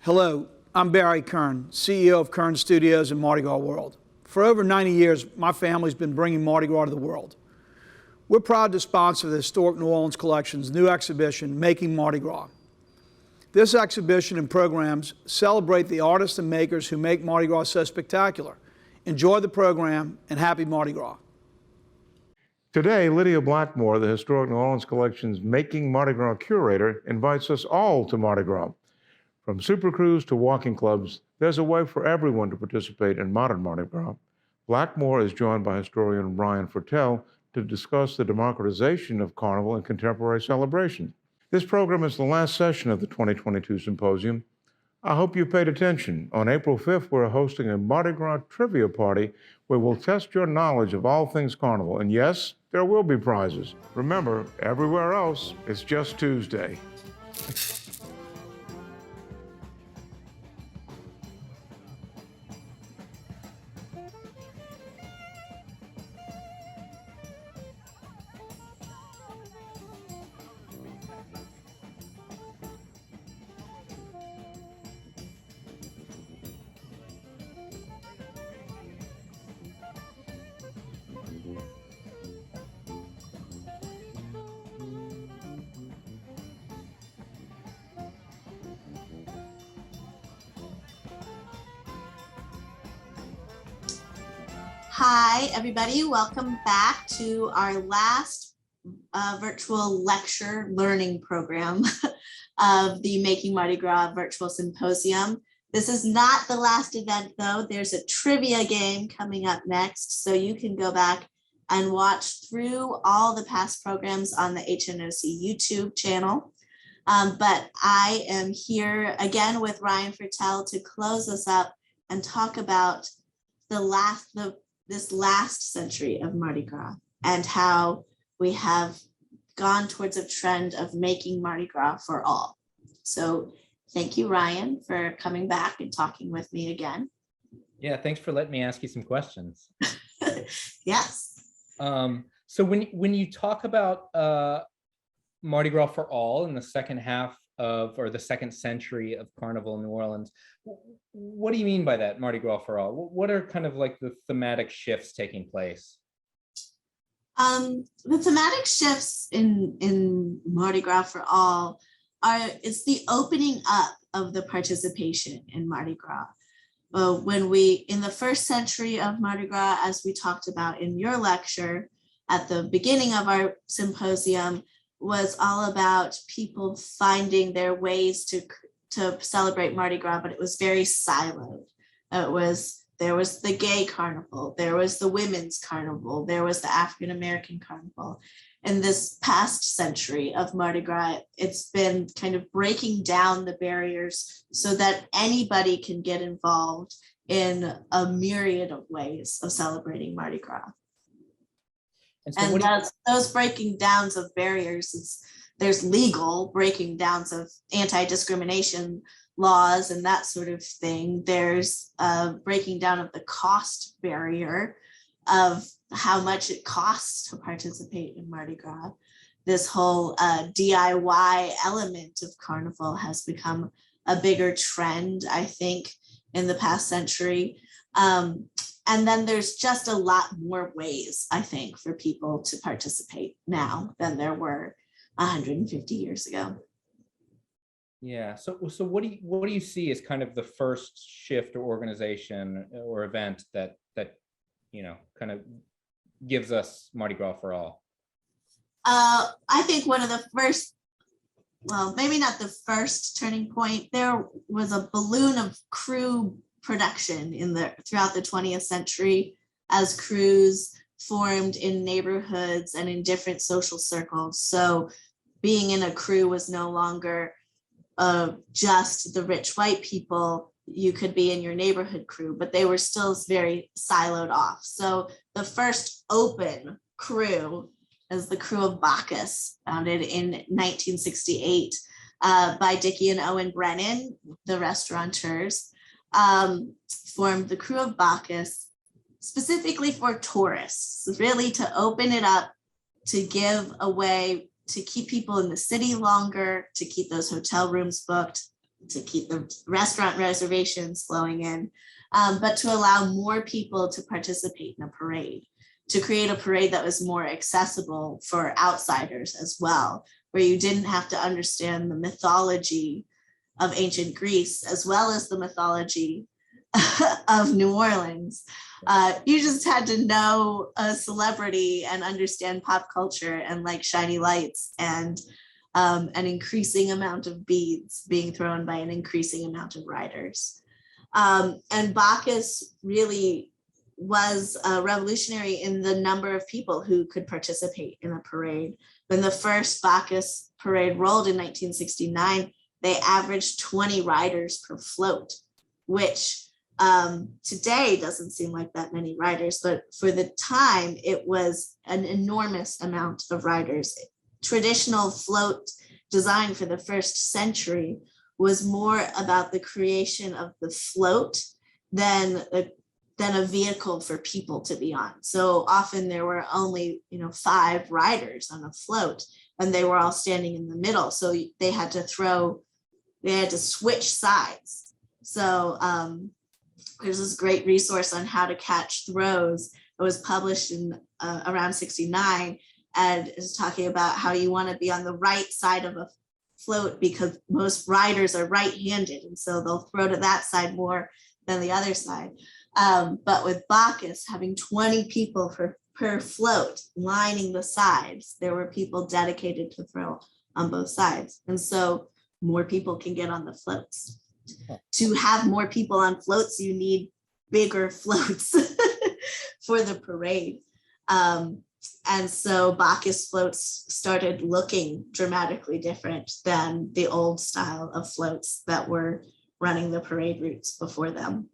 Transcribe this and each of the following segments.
Hello, I'm Barry Kern, CEO of Kern Studios and Mardi Gras World. For over 90 years, my family's been bringing Mardi Gras to the world. We're proud to sponsor the Historic New Orleans Collection's new exhibition, Making Mardi Gras. This exhibition and programs celebrate the artists and makers who make Mardi Gras so spectacular. Enjoy the program and happy Mardi Gras. Today, Lydia Blackmore, the Historic New Orleans Collection's Making Mardi Gras curator, invites us all to Mardi Gras. From super crews to walking clubs, there's a way for everyone to participate in modern Mardi Gras. Blackmore is joined by historian Rien Fertel to discuss the democratization of Carnival and contemporary celebration. This program is the last session of the 2022 Symposium. I hope you paid attention. On April 5th, we're hosting a Mardi Gras trivia party where we'll test your knowledge of all things Carnival. And yes, there will be prizes. Remember, everywhere else, it's just Tuesday. Hi, everybody. Welcome back to our last virtual lecture learning program of the Making Mardi Gras virtual symposium. This is not the last event, though. There's a trivia game coming up next, so you can go back and watch through all the past programs on the HNOC YouTube channel. But I am here again with Rien Fertel to close us up and talk about this last century of Mardi Gras and how we have gone towards a trend of making Mardi Gras for all. So thank you, Ryan, for coming back and talking with me again. Yeah, thanks for letting me ask you some questions. Yes. So when you talk about Mardi Gras for all in the second half of, or the second century of Carnival in New Orleans, what do you mean by that, Mardi Gras for all? What are kind of like the thematic shifts taking place? The thematic shifts in Mardi Gras for all it's the opening up of the participation in Mardi Gras. In the first century of Mardi Gras, as we talked about in your lecture at the beginning of our symposium, was all about people finding their ways to celebrate Mardi Gras, but it was very siloed. There was the gay carnival, there was the women's carnival, there was the African American carnival. In this past century of Mardi Gras, it's been kind of breaking down the barriers so that anybody can get involved in a myriad of ways of celebrating Mardi Gras. And those breaking downs of barriers, there's legal breaking downs of anti-discrimination laws and that sort of thing. There's a breaking down of the cost barrier of how much it costs to participate in Mardi Gras. This whole DIY element of Carnival has become a bigger trend, I think, in the past century. And then there's just a lot more ways, I think, for people to participate now than there were 150 years ago. Yeah. So what do you see as kind of the first shift or organization or event that kind of gives us Mardi Gras for all? I think one of the first, well, maybe not the first turning point. There was a balloon of crew production throughout the 20th century as crews formed in neighborhoods and in different social circles. So being in a crew was no longer just the rich white people. You could be in your neighborhood crew, but they were still very siloed off. So the first open crew is the crew of Bacchus, founded in 1968 by Dickie and Owen Brennan, the restaurateurs. Formed the crew of Bacchus specifically for tourists, really to open it up, to give a way to keep people in the city longer, to keep those hotel rooms booked, to keep the restaurant reservations flowing in, but to allow more people to participate in a parade, to create a parade that was more accessible for outsiders as well, where you didn't have to understand the mythology of ancient Greece as well as the mythology of New Orleans. You just had to know a celebrity and understand pop culture and like shiny lights and an increasing amount of beads being thrown by an increasing amount of riders. And Bacchus really was revolutionary in the number of people who could participate in a parade. When the first Bacchus parade rolled in 1969, they averaged 20 riders per float, which today doesn't seem like that many riders, but for the time, it was an enormous amount of riders. Traditional float design for the first century was more about the creation of the float than a vehicle for people to be on. So often there were only 5 riders on a float, and they were all standing in the middle. So they had to switch sides. So there's this great resource on how to catch throws. It was published in around 69, and is talking about how you want to be on the right side of a float because most riders are right-handed, and so they'll throw to that side more than the other side. But with Bacchus, having 20 people per float lining the sides, there were people dedicated to throw on both sides. And so more people can get on the floats. To have more people on floats, you need bigger floats for the parade. And so Bacchus floats started looking dramatically different than the old style of floats that were running the parade routes before them.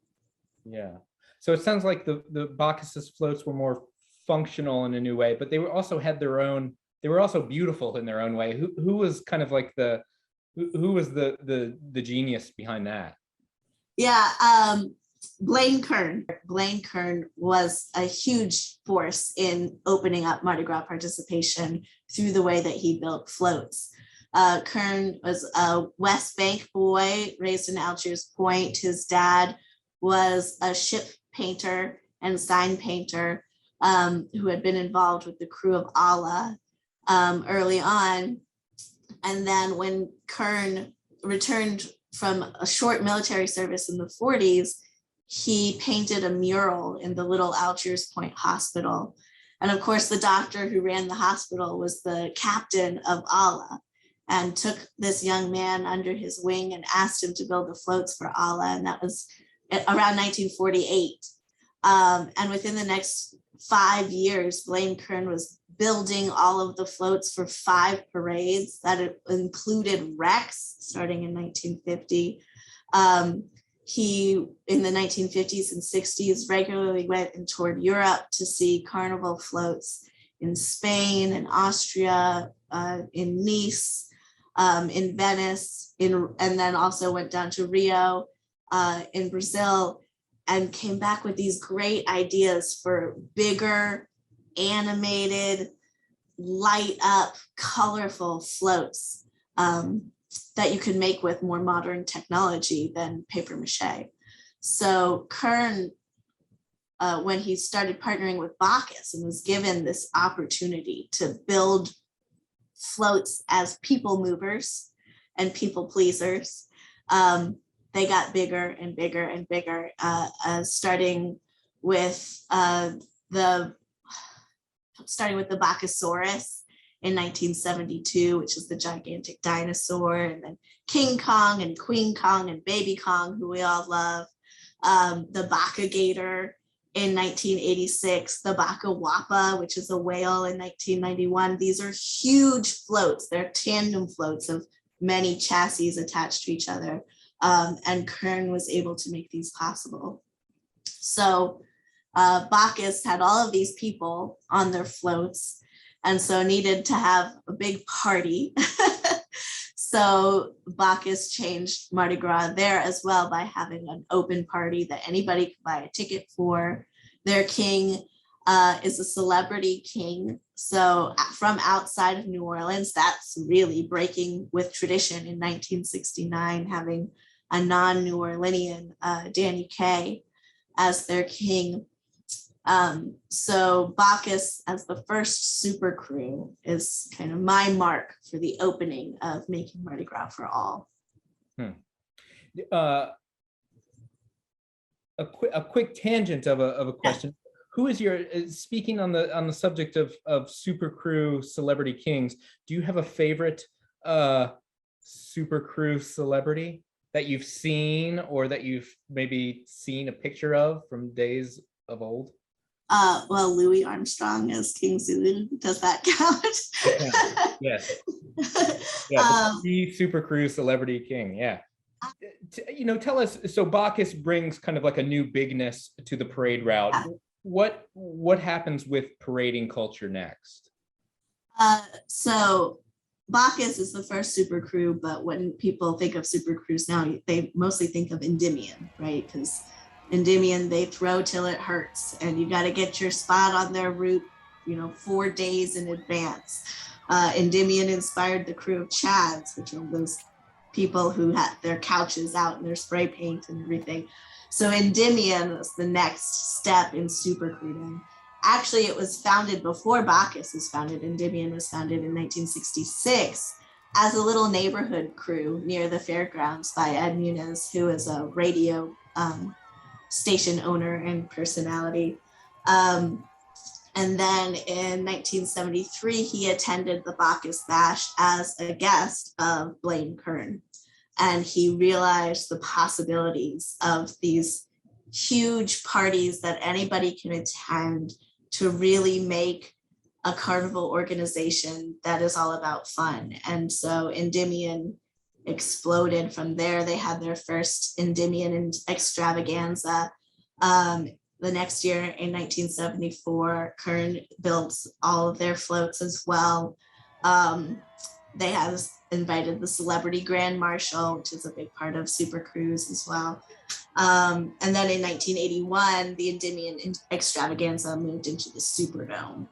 Yeah. So it sounds like the Bacchus's floats were more functional in a new way, but they were also had their own, they were also beautiful in their own way. Who was kind of like who was the genius behind that? Yeah, Blaine Kern. Blaine Kern was a huge force in opening up Mardi Gras participation through the way that he built floats. Kern was a West Bank boy raised in Algiers Point. His dad was a ship painter and sign painter who had been involved with the crew of Allah early on. And then when Kern returned from a short military service in the 40s, he painted a mural in the little Algiers Point Hospital. And of course, the doctor who ran the hospital was the captain of Allah and took this young man under his wing and asked him to build the floats for Allah. And that was around 1948. And within the next 5 years, Blaine Kern was building all of the floats for 5 parades that included Rex starting in 1950. He, in the 1950s and 60s, regularly went and toured Europe to see carnival floats in Spain and Austria, in Nice, in Venice, and then also went down to Rio in Brazil, and came back with these great ideas for bigger, animated, light up, colorful floats that you could make with more modern technology than paper mache. So Kern, when he started partnering with Bacchus and was given this opportunity to build floats as people movers and people pleasers, they got bigger and bigger and bigger, starting with the Bacchusaurus in 1972, which is the gigantic dinosaur, and then King Kong and Queen Kong and Baby Kong, who we all love, the Bacchagator in 1986, the Bacchawappa, which is a whale, in 1991. These are huge floats. They're tandem floats of many chassis attached to each other. And Kern was able to make these possible. So Bacchus had all of these people on their floats, and so needed to have a big party. So Bacchus changed Mardi Gras there as well by having an open party that anybody could buy a ticket for. Their king is a celebrity king So from outside of New Orleans, that's really breaking with tradition in 1969, having a non-New Orleanian, Danny Kaye, as their king. So Bacchus as the first super crew is kind of my mark for the opening of Making Mardi Gras for All. A quick tangent of a question. Yeah. Who is your, speaking on the subject of super crew celebrity kings, do you have a favorite super crew celebrity that you've seen or that you've maybe seen a picture of from days of old? Well, Louis Armstrong as King Zulu, does that count? Yeah. Yes. Yeah, the super crew celebrity king. Yeah. Tell us, so Bacchus brings kind of like a new bigness to the parade route. Yeah. What happens with parading culture next? So Bacchus is the first super crew, but when people think of super crews now, they mostly think of Endymion, right? Because Endymion, they throw till it hurts, and you got to get your spot on their route, 4 days in advance. Endymion inspired the crew of Chads, which are those people who had their couches out and their spray paint and everything. So Endymion was the next step in super crewdom. Actually, it was founded before Bacchus was founded. Endymion was founded in 1966 as a little neighborhood crew near the fairgrounds by Ed Muniz, who is a radio station owner and personality. And then in 1973, he attended the Bacchus Bash as a guest of Blaine Kern. And he realized the possibilities of these huge parties that anybody can attend to really make a carnival organization that is all about fun. And so Endymion exploded from there. They had their first Endymion extravaganza. The next year in 1974, Kern built all of their floats as well. They have invited the celebrity grand marshal, which is a big part of super crews as well. And then in 1981, the Endymion extravaganza moved into the Superdome,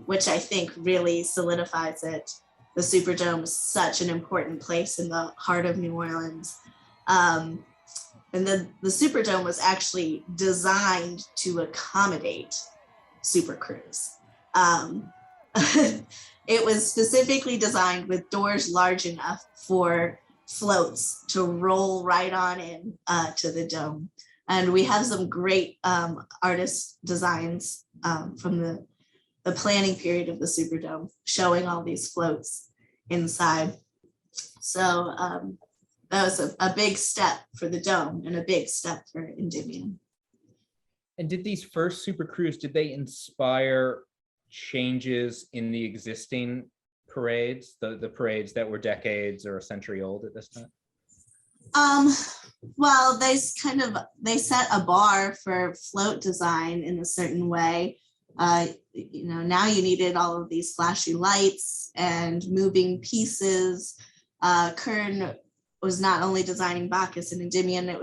which I think really solidifies it. The Superdome is such an important place in the heart of New Orleans. And the Superdome was actually designed to accommodate super crews. It was specifically designed with doors large enough for floats to roll right on in to the dome. And we have some great artist designs from the planning period of the Superdome showing all these floats inside. So that was a big step for the dome and a big step for Endymion. And did these first super crews, did they inspire changes in the existing parades, the parades that were decades or a century old at this time? Well, they set a bar for float design in a certain way. Now you needed all of these flashy lights and moving pieces. Kern was not only designing Bacchus and Endymion,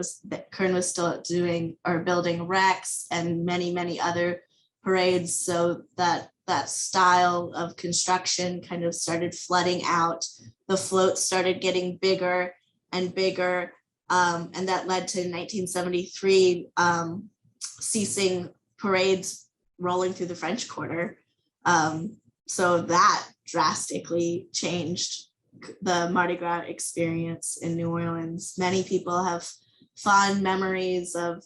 Kern was still building Rex and many, many other parades. So that style of construction kind of started flooding out. The floats started getting bigger and bigger. And that led to 1973 ceasing parades rolling through the French Quarter. So that drastically changed the Mardi Gras experience in New Orleans. Many people have fond memories of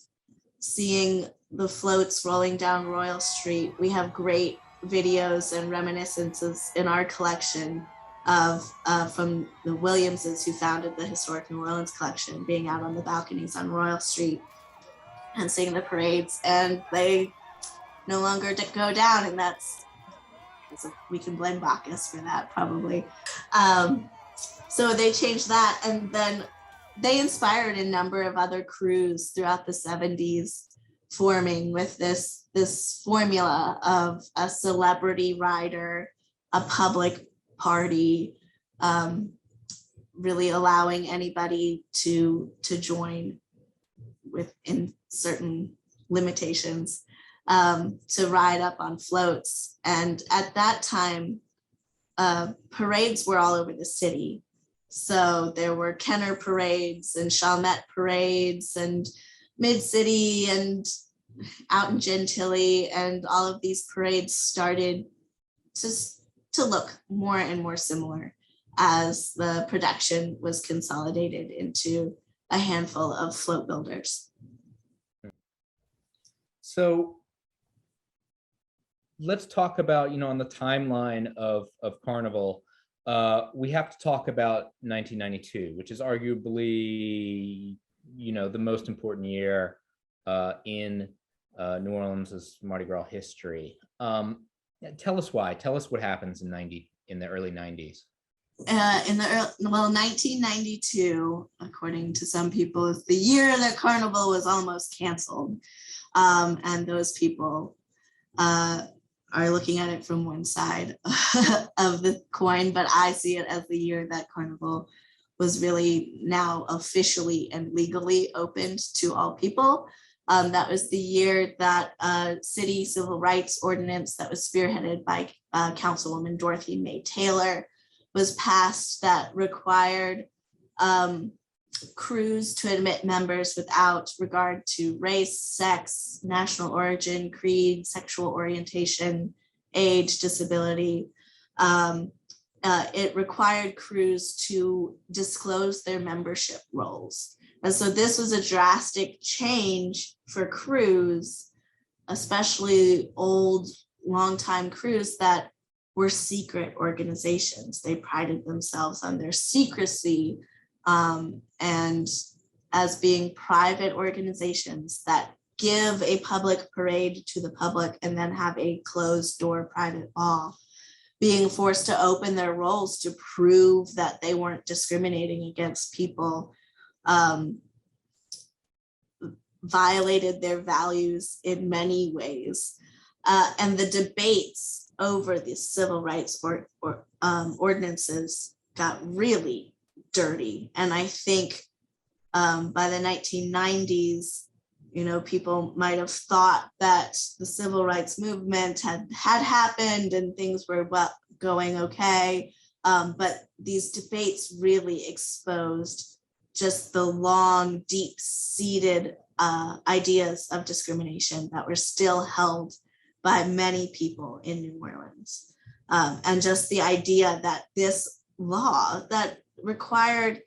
seeing the floats rolling down Royal Street. We have great videos and reminiscences in our collection of from the Williamses, who founded the Historic New Orleans collection, being out on the balconies on Royal Street and seeing the parades, and they no longer go down, and we can blame Bacchus for that probably. So they changed that, and then they inspired a number of other crews throughout the 70s, forming with this formula of a celebrity rider, a public party, really allowing anybody to join within certain limitations. to ride up on floats. And at that time, parades were all over the city. So there were Kenner parades and Chalmette parades and Mid-City and out in Gentilly, and all of these parades started to look more and more similar as the production was consolidated into a handful of float builders. So let's talk about, on the timeline of Carnival, we have to talk about 1992, which is arguably, the most important year in New Orleans' Mardi Gras history. Tell us why. Tell us what happens in the early 90s. 1992, according to some people, is the year that Carnival was almost canceled. And those people are looking at it from one side of the coin, but I see it as the year that Carnival was really now officially and legally opened to all people. That was the year that city civil rights ordinance that was spearheaded by Councilwoman Dorothy May Taylor was passed that required krewes to admit members without regard to race, sex, national origin, creed, sexual orientation, age, disability. It required krewes to disclose their membership roles. And so this was a drastic change for krewes, especially old, longtime krewes that were secret organizations. They prided themselves on their secrecy and as being private organizations that give a public parade to the public and then have a closed door private ball, being forced to open their rolls to prove that they weren't discriminating against people, violated their values in many ways. And the debates over the civil rights ordinances got really dirty. And I think by the 1990s, people might have thought that the civil rights movement had happened and things were going okay. But these debates really exposed just the long, deep-seated ideas of discrimination that were still held by many people in New Orleans. And just the idea that this law that required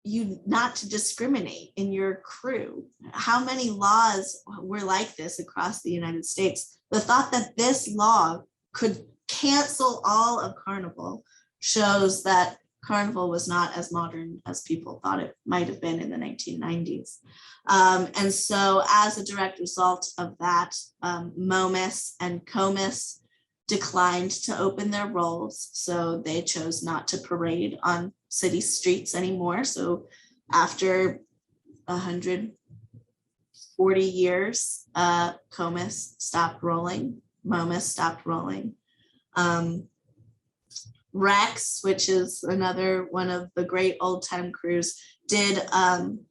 you not to discriminate in your crew. How many laws were like this across the United States? The thought that this law could cancel all of Carnival shows that Carnival was not as modern as people thought it might have been in the 1990s. And so as a direct result of that, MOMIS and COMIS declined to open their rolls. So they chose not to parade on city streets anymore. So after 140 years, COMIS stopped rolling, MOMIS stopped rolling. Rex, which is another one of the great old time krewes, did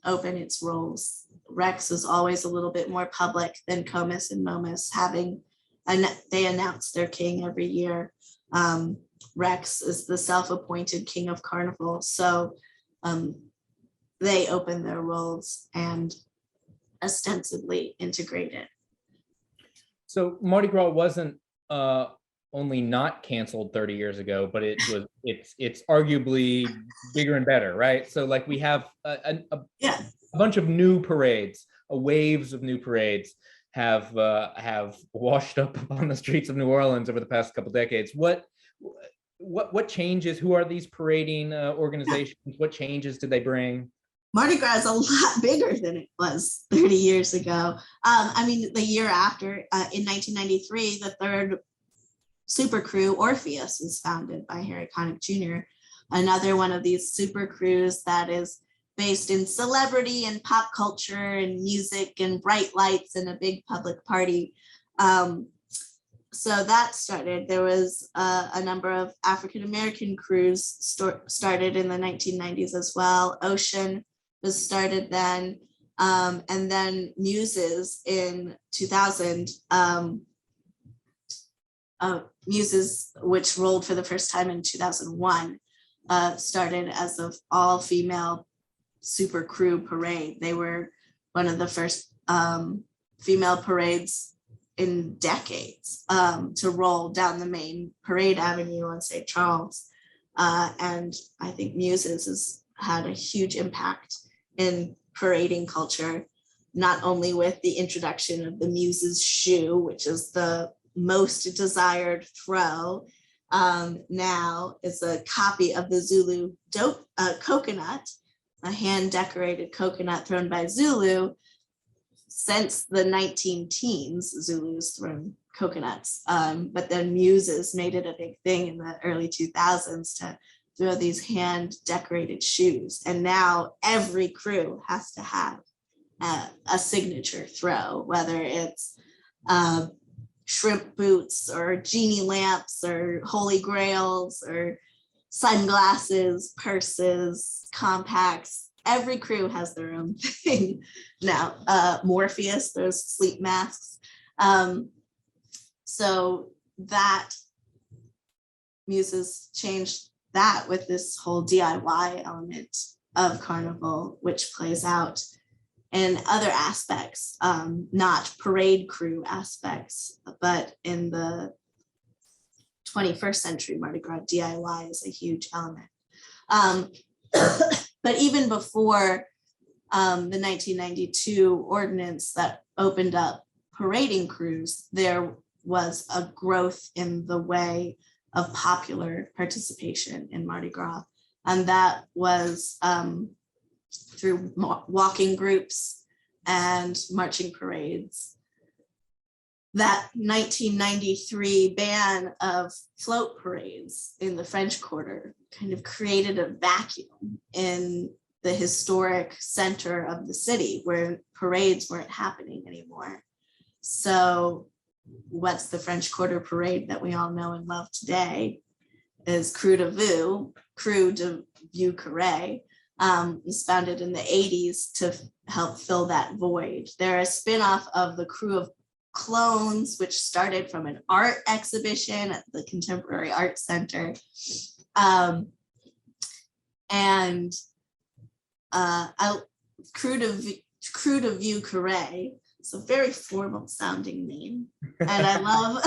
open its rolls. Rex was always a little bit more public than COMIS and MOMIS, they announced their king every year. Rex is the self-appointed king of Carnival. So they opened their rolls and ostensibly integrated. So Mardi Gras wasn't only not canceled 30 years ago, but it's arguably bigger and better, right? So like we have a bunch of new parades, waves of new parades have washed up on the streets of New Orleans over the past couple decades. What changes? Who are these parading organizations? What changes did they bring? Mardi Gras is a lot bigger than it was 30 years ago. The year after, in 1993, the third super crew, Orpheus, was founded by Harry Connick Jr., another one of these super crews that is based in celebrity and pop culture and music and bright lights and a big public party. So that started. There was a number of African-American crews started in the 1990s as well. Ocean was started then. And then Muses in 2000, Muses, which rolled for the first time in 2001, started as an all-female super crew parade. They were one of the first female parades in decades to roll down the main parade avenue on St. Charles. And I think Muses has had a huge impact in parading culture, not only with the introduction of the Muses shoe, which is the most desired throw. Now is a copy of the Zulu coconut, a hand-decorated coconut thrown by Zulu. Since the 19-teens, Zulus thrown coconuts, but then Muses made it a big thing in the early 2000s to throw these hand-decorated shoes. And now every crew has to have a signature throw, whether it's shrimp boots or genie lamps or holy grails or sunglasses, purses, compacts. Every crew has their own thing now. Morpheus, those sleep masks. So that Muses changed that with this whole DIY element of Carnival, which plays out in other aspects, not parade crew aspects, but in the 21st century Mardi Gras, DIY is a huge element. But even before the 1992 ordinance that opened up parading crews, there was a growth in the way of popular participation in Mardi Gras. And that was through walking groups and marching parades. That 1993 ban of float parades in the French Quarter kind of created a vacuum in the historic center of the city where parades weren't happening anymore. So what's the French Quarter parade that we all know and love today is Krewe de Vue Carré, was founded in the 80s to help fill that void. They're a spin-off of the Krewe of Clones, which started from an art exhibition at the Contemporary Art Center. And Krewe de Vue Carré, it's a very formal sounding name. And I love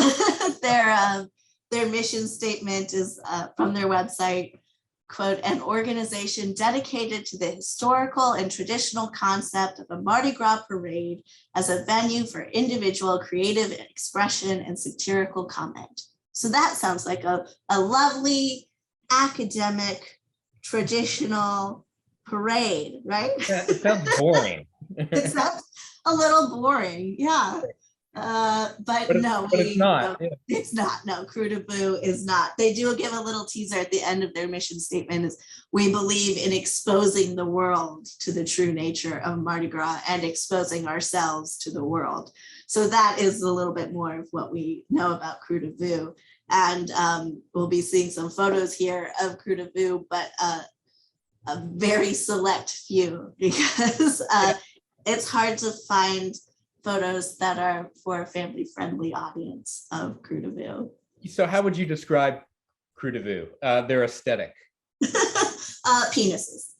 their mission statement is from their website, quote, an organization dedicated to the historical and traditional concept of a Mardi Gras parade as a venue for individual creative expression and satirical comment. So that sounds like a lovely academic traditional parade, right? It sounds boring. It sounds a little boring, yeah. But no, it's not. No, it's not. No, Krewe de Vue is not. They do give a little teaser at the end of their mission statement is we believe in exposing the world to the true nature of Mardi Gras and exposing ourselves to the world. So that is a little bit more of what we know about Krewe de Vue. And we'll be seeing some photos here of Krewe de Vue, but a very select few because it's hard to find photos that are for a family-friendly audience of Krewe de Vue. So how would you describe Krewe de Vue, their aesthetic? Penises.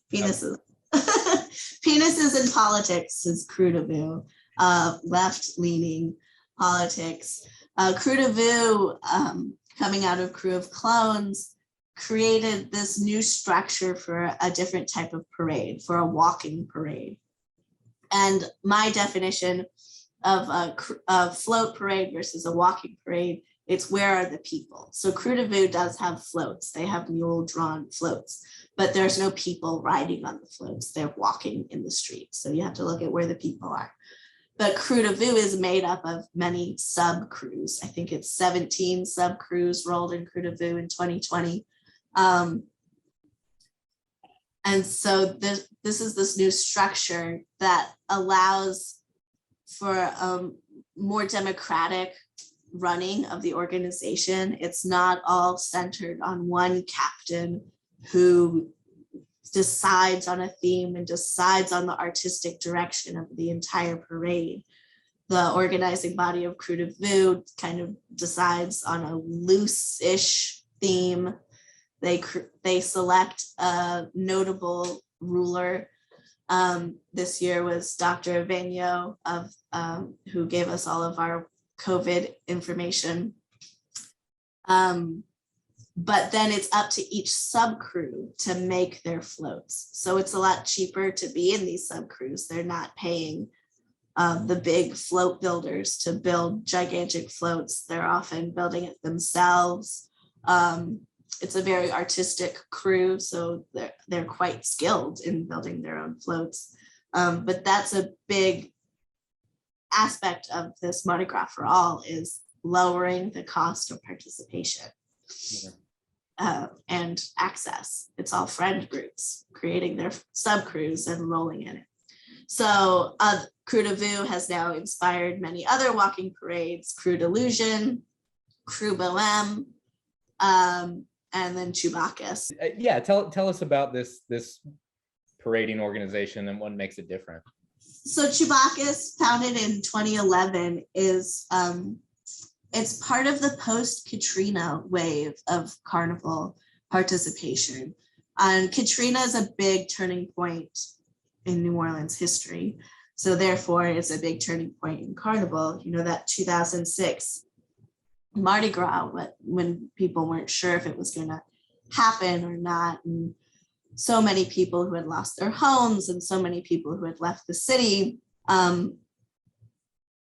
Penises in politics is Krewe de Vue, left-leaning politics. Krewe de Vue, coming out of Krewe of Clones, created this new structure for a different type of parade, for a walking parade. And my definition of a float parade versus a walking parade, it's where are the people? So Krewe de Vue does have floats. They have mule-drawn floats, but there's no people riding on the floats. They're walking in the streets. So you have to look at where the people are. But Krewe de Vue is made up of many sub-crews. I think it's 17 sub-crews rolled in Krewe de Vue in 2020. And so this is this new structure that allows for a more democratic running of the organization. It's not all centered on one captain who decides on a theme and decides on the artistic direction of the entire parade. The organizing body of Krewe de Vue kind of decides on a loose-ish theme. They select a notable ruler. This year was Dr. Avegno who gave us all of our COVID information. But then it's up to each sub-crew to make their floats. So it's a lot cheaper to be in these sub-crews. They're not paying the big float builders to build gigantic floats. They're often building it themselves. It's a very artistic crew, so they're quite skilled in building their own floats. But that's a big aspect of this Mardi Gras for All, is lowering the cost of participation and access. It's all friend groups creating their sub-crews and rolling in it. So Krewe de Vue has now inspired many other walking parades, Krewe d'Illusion, Krewe Bohème, and then Chewbaccas. Yeah, tell us about this parading organization and what makes it different. So Chewbaccas, founded in 2011, is it's part of the post-Katrina wave of carnival participation. And Katrina is a big turning point in New Orleans history. So therefore, it's a big turning point in carnival. You know, that 2006 Mardi Gras, when people weren't sure if it was going to happen or not. And so many people who had lost their homes and so many people who had left the city. But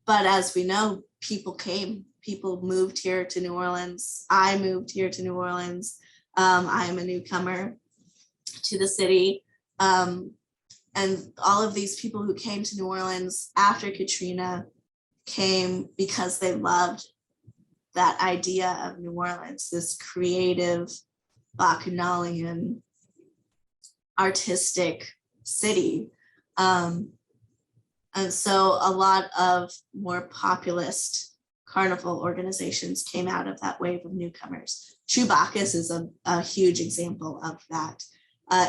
as we know, people came. People moved here to New Orleans. I moved here to New Orleans. I am a newcomer to the city. And all of these people who came to New Orleans after Katrina came because they loved that idea of New Orleans, this creative, Bacchanalian, artistic city. And so a lot of more populist carnival organizations came out of that wave of newcomers. Chewbaccas is a huge example of that.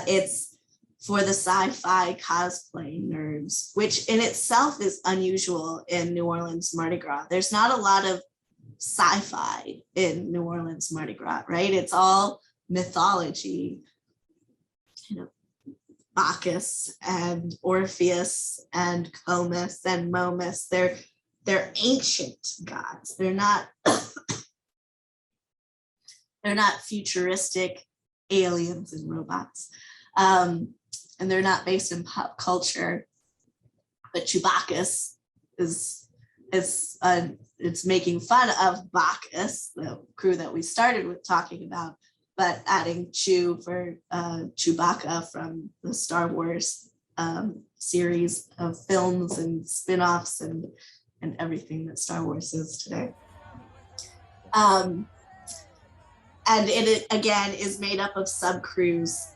It's for the sci-fi cosplay nerds, which in itself is unusual in New Orleans Mardi Gras. There's not a lot of sci-fi in New Orleans Mardi Gras, right? It's all mythology, you know, Bacchus and Orpheus and Comus and Momus. They're ancient gods. They're not they're not futuristic aliens and robots. And they're not based in pop culture. But Chewbaccas is it's making fun of Bacchus, the crew that we started with talking about, but adding Chew for Chewbacca from the Star Wars series of films and spin-offs and everything that Star Wars is today. And it again is made up of sub-crews,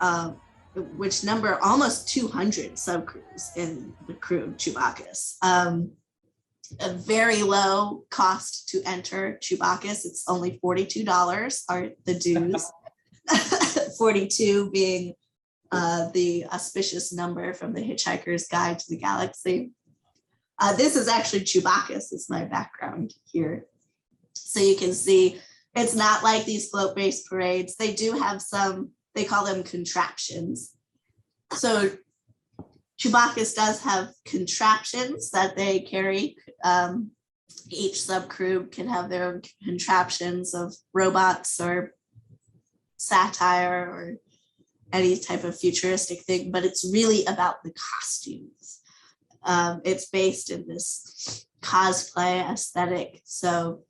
which number almost 200 sub-crews in the crew of Chewbaccas. A very low cost to enter Chewbaccas. It's only $42 are the dues. 42 being the auspicious number from the Hitchhiker's Guide to the Galaxy. This is actually Chewbaccas is my background here. So you can see it's not like these float-based parades. They do have some, they call them contraptions. So Chewbaccas does have contraptions that they carry. Each sub-crew can have their own contraptions of robots or satire or any type of futuristic thing, but it's really about the costumes. It's based in this cosplay aesthetic. So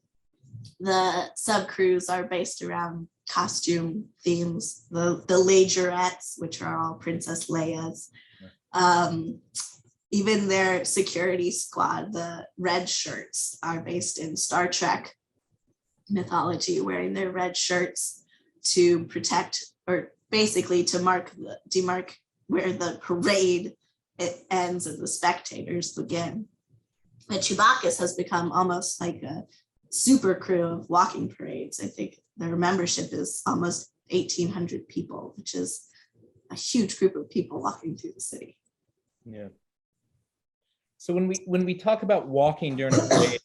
the sub-crews are based around costume themes, the Leisurettes, which are all Princess Leia's. Even their security squad, the red shirts, are based in Star Trek mythology, wearing their red shirts to protect, or basically to demark where the parade it ends and the spectators begin. And Chewbaccas has become almost like a super crew of walking parades. I think their membership is almost 1,800 people, which is a huge group of people walking through the city. Yeah. So when we talk about walking during a parade,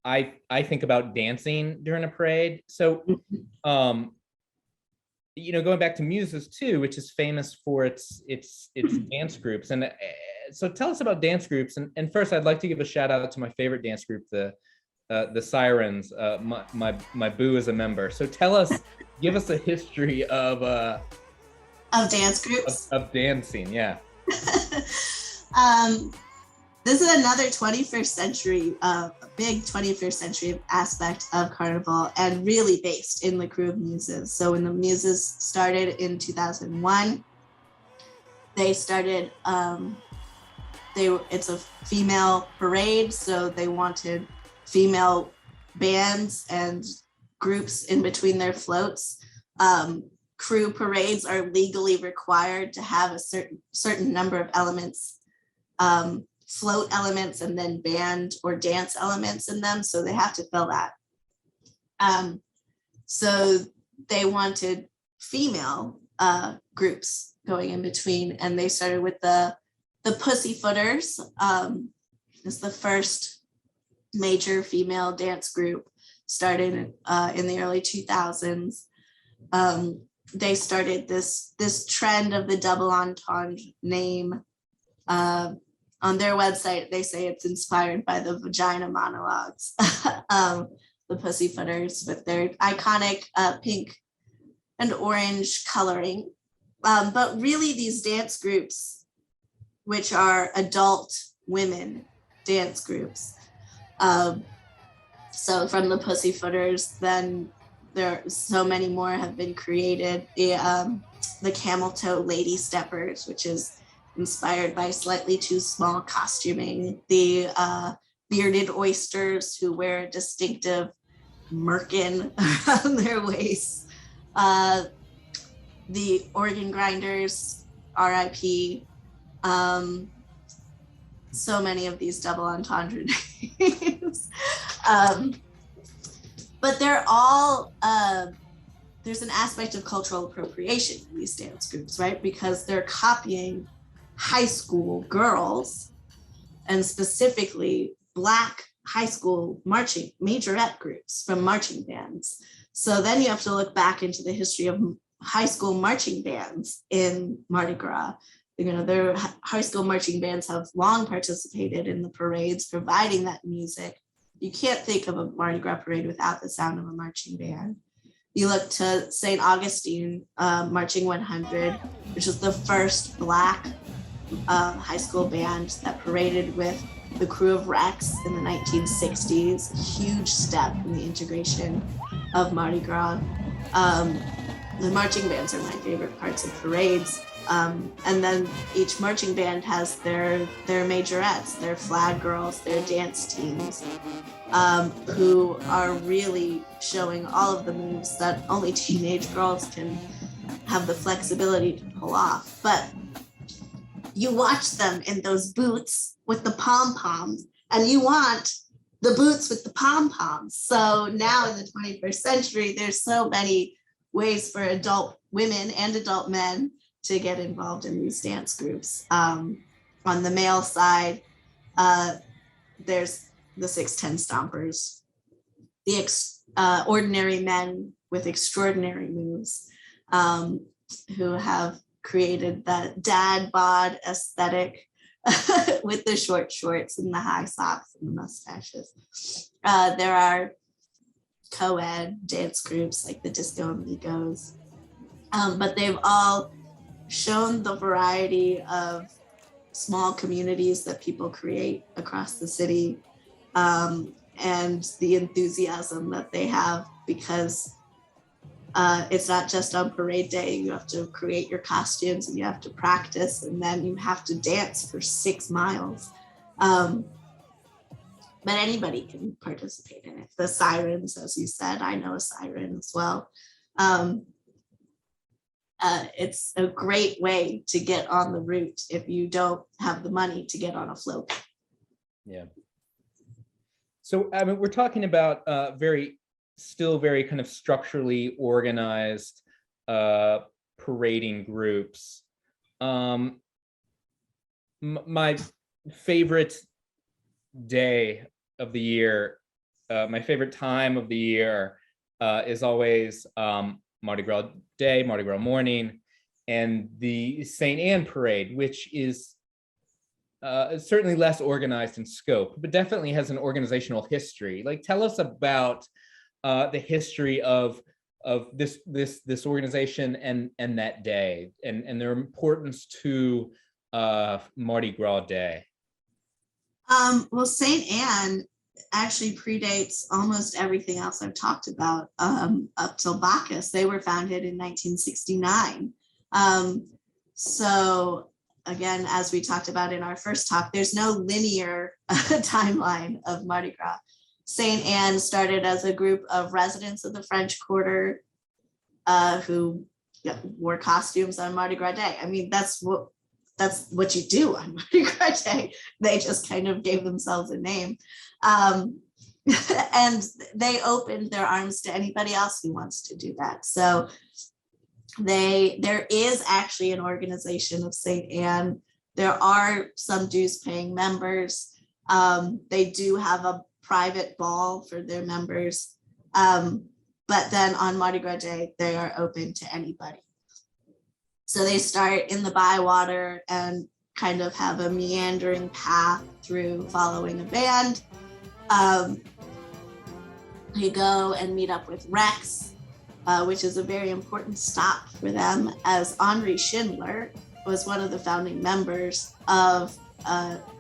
I think about dancing during a parade. So, going back to Muses too, which is famous for its dance groups. And so tell us about dance groups. And first, I'd like to give a shout out to my favorite dance group, the Sirens. My boo is a member. So give us a history of dance groups, of dancing. Yeah. This is another 21st century, big 21st century aspect of Carnival, and really based in the crew of Muses. So when the Muses started in 2001, they started, it's a female parade, so they wanted female bands and groups in between their floats. Crew parades are legally required to have a certain number of elements, float elements, and then band or dance elements in them. So they have to fill that. So they wanted female groups going in between, and they started with the Pussyfooters. It's the first major female dance group, started in the early 2000s. They started this trend of the double entendre name. On their website, they say it's inspired by the vagina monologues, the Pussyfooters, with their iconic pink and orange coloring. But really, these dance groups, which are adult women dance groups, so from the Pussyfooters, then there are so many more have been created. The Camel Toe Lady Steppers, which is inspired by slightly too small costuming. The Bearded Oysters, who wear a distinctive merkin on their waists. The Organ Grinders, RIP. So many of these double entendre names. But they're all, there's an aspect of cultural appropriation in these dance groups, right? Because they're copying high school girls, and specifically Black high school marching majorette groups from marching bands. So then you have to look back into the history of high school marching bands in Mardi Gras. Their high school marching bands have long participated in the parades, providing that music. You can't think of a Mardi Gras parade without the sound of a marching band. You look to St. Augustine Marching 100, which was the first Black high school band that paraded with the crew of Rex in the 1960s. A huge step in the integration of Mardi Gras. The marching bands are my favorite parts of parades. And then each marching band has their majorettes, their flag girls, their dance teams, who are really showing all of the moves that only teenage girls can have the flexibility to pull off. But you watch them in those boots with the pom-poms, and you want the boots with the pom-poms. So now in the 21st century, there's so many ways for adult women and adult men to get involved in these dance groups. On the male side, there's the 610 Stompers, the ordinary men with extraordinary moves, who have created that dad bod aesthetic with the short shorts and the high socks and the mustaches. There are co-ed dance groups like the Disco Amigos, but they've all shown the variety of small communities that people create across the city, and the enthusiasm that they have, because it's not just on parade day. You have to create your costumes and you have to practice, and then you have to dance for 6 miles. But anybody can participate in it. The Sirens, as you said, I know a siren as well. It's a great way to get on the route if you don't have the money to get on a float. Yeah. So, I mean, we're talking about still very kind of structurally organized parading groups. My favorite day of the year, my favorite time of the year is always Mardi Gras Day, Mardi Gras morning, and the St. Anne Parade, which is certainly less organized in scope, but definitely has an organizational history. Like, tell us about the history of this organization and that day, and their importance to Mardi Gras Day. Well, St. Anne actually predates almost everything else I've talked about up till Bacchus. They were founded in 1969. So again, as we talked about in our first talk, there's no linear timeline of Mardi Gras. St. Anne started as a group of residents of the French Quarter who wore costumes on Mardi Gras Day. I mean, that's what you do on Mardi Gras Day. They just kind of gave themselves a name. And they opened their arms to anybody else who wants to do that. So there is actually an organization of St. Anne. There are some dues paying members. They do have a private ball for their members. But then on Mardi Gras Day, they are open to anybody. So they start in the bywater and kind of have a meandering path through following a band. You go and meet up with Rex, which is a very important stop for them, as Henri Schindler was one of the founding members of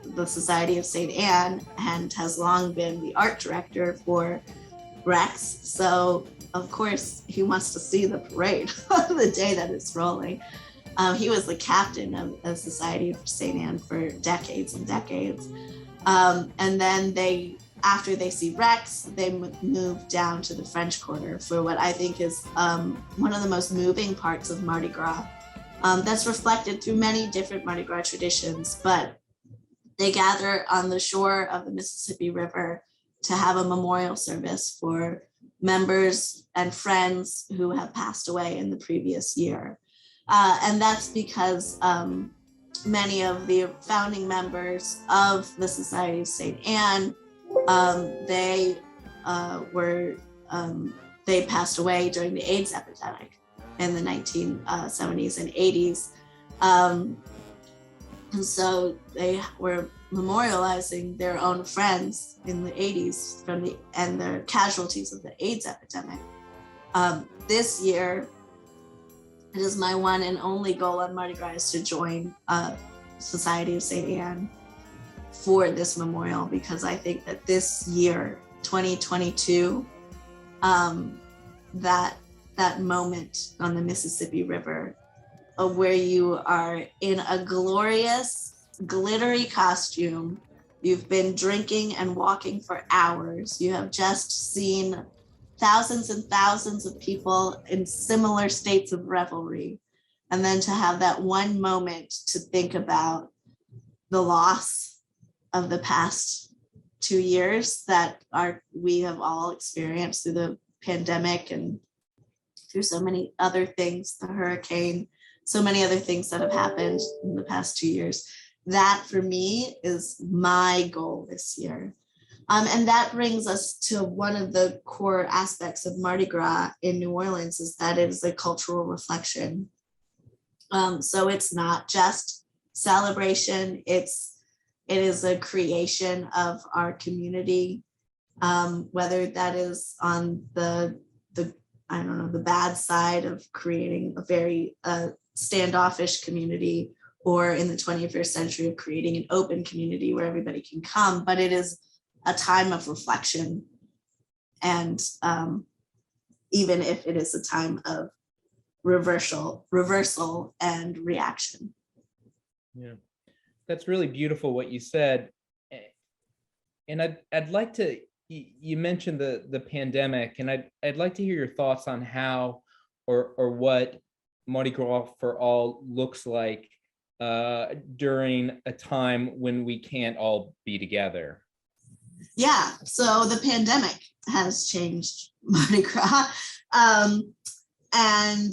the Society of St. Anne and has long been the art director for Rex. So of course he wants to see the parade on the day that it's rolling. He was the captain of the Society of St. Anne for decades and decades. And then after they see Rex, they move down to the French Quarter for what I think is one of the most moving parts of Mardi Gras. That's reflected through many different Mardi Gras traditions, but they gather on the shore of the Mississippi River to have a memorial service for members and friends who have passed away in the previous year. And that's because many of the founding members of the Society of St. Anne, they passed away during the AIDS epidemic in the 1970s and 80s. And so they were memorializing their own friends in the 80s and the casualties of the AIDS epidemic. This year, it is my one and only goal on Mardi Gras is to join Society of St. Anne for this memorial, because I think that this year, 2022, that moment on the Mississippi River where you are in a glorious, glittery costume, you've been drinking and walking for hours, you have just seen thousands and thousands of people in similar states of revelry, and then to have that one moment to think about the loss of the past 2 years that we have all experienced through the pandemic and through so many other things, the hurricane, so many other things that have happened in the past 2 years. That for me is my goal this year. And that brings us to one of the core aspects of Mardi Gras in New Orleans, is that it is a cultural reflection. So it's not just celebration, it is a creation of our community, whether that is on the bad side of creating a very standoffish community, or in the 21st century of creating an open community where everybody can come, but it is a time of reflection. And even if it is a time of reversal and reaction. Yeah, that's really beautiful what you said. And I'd like to, you mentioned the pandemic, and I'd like to hear your thoughts on how or what Mardi Gras for All looks like during a time when we can't all be together. Yeah, so the pandemic has changed Mardi Gras. And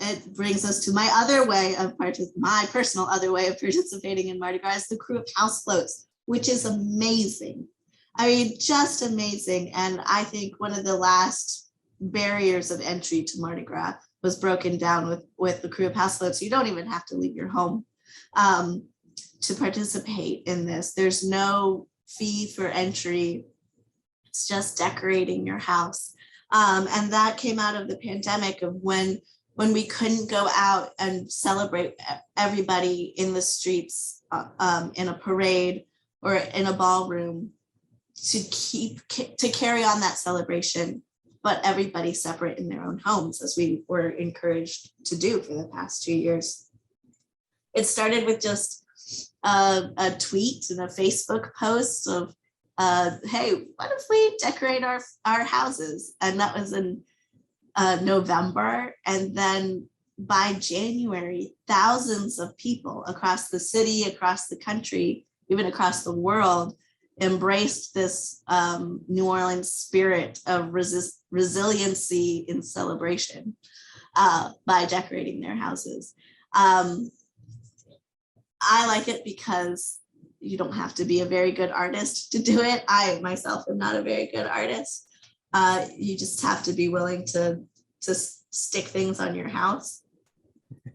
it brings us to my other way of my personal other way of participating in Mardi Gras is the crew of house floats, which is amazing. I mean, just amazing. And I think one of the last barriers of entry to Mardi Gras was broken down with the crew of house floats. You don't even have to leave your home to participate in this. There's no fee for entry. It's just decorating your house. And that came out of the pandemic of when we couldn't go out and celebrate everybody in the streets in a parade or in a ballroom to carry on that celebration, but everybody separate in their own homes, as we were encouraged to do for the past 2 years. It started with just a tweet and a Facebook post of, hey, what if we decorate our houses? And that was in November. And then by January, thousands of people across the city, across the country, even across the world, embraced this New Orleans spirit of resiliency in celebration by decorating their houses. I like it because you don't have to be a very good artist to do it. I myself am not a very good artist. You just have to be willing to stick things on your house,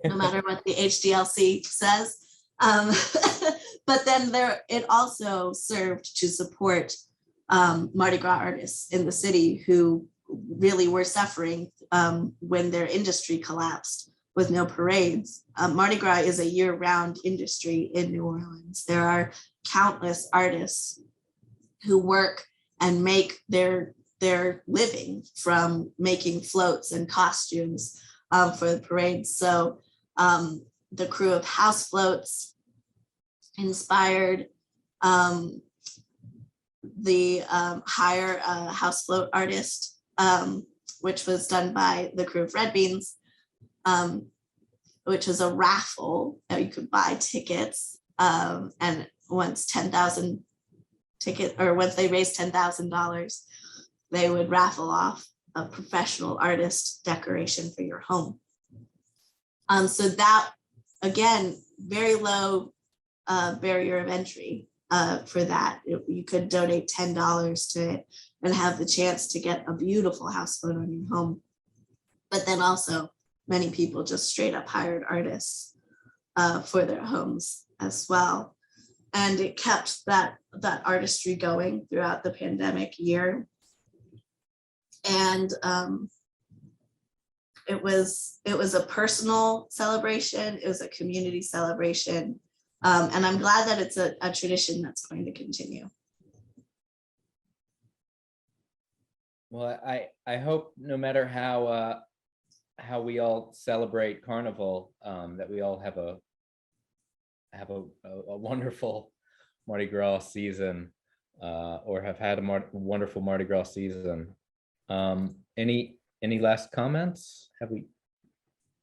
no matter what the HDLC says. But then it also served to support Mardi Gras artists in the city who really were suffering when their industry collapsed with no parades. Mardi Gras is a year-round industry in New Orleans. There are countless artists who work and make their living from making floats and costumes for the parades. So the crew of house floats inspired the hire a house float artist, which was done by the crew of Red Beans, which is a raffle. You could buy tickets, and once 10,000 tickets, or once they raised $10,000, they would raffle off a professional artist decoration for your home. So that, again, very low barrier of entry for that. You could donate $10 to it and have the chance to get a beautiful house float on your home. But then also many people just straight up hired artists for their homes as well. And it kept that artistry going throughout the pandemic year. And it was a personal celebration. It was a community celebration. And I'm glad that it's a tradition that's going to continue. Well, I hope no matter how we all celebrate Carnival, that we all have a wonderful Mardi Gras season, or have had a wonderful Mardi Gras season. Any last comments? Have we?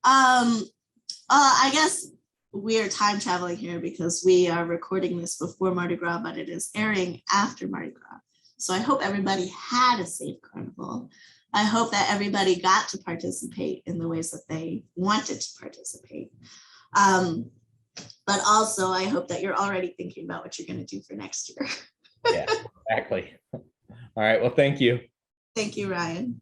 I guess we are time traveling here because we are recording this before Mardi Gras, but it is airing after Mardi Gras. So I hope everybody had a safe Carnival. I hope that everybody got to participate in the ways that they wanted to participate. But also, I hope that you're already thinking about what you're going to do for next year. Yeah, exactly. All right. Well, thank you. Thank you, Ryan.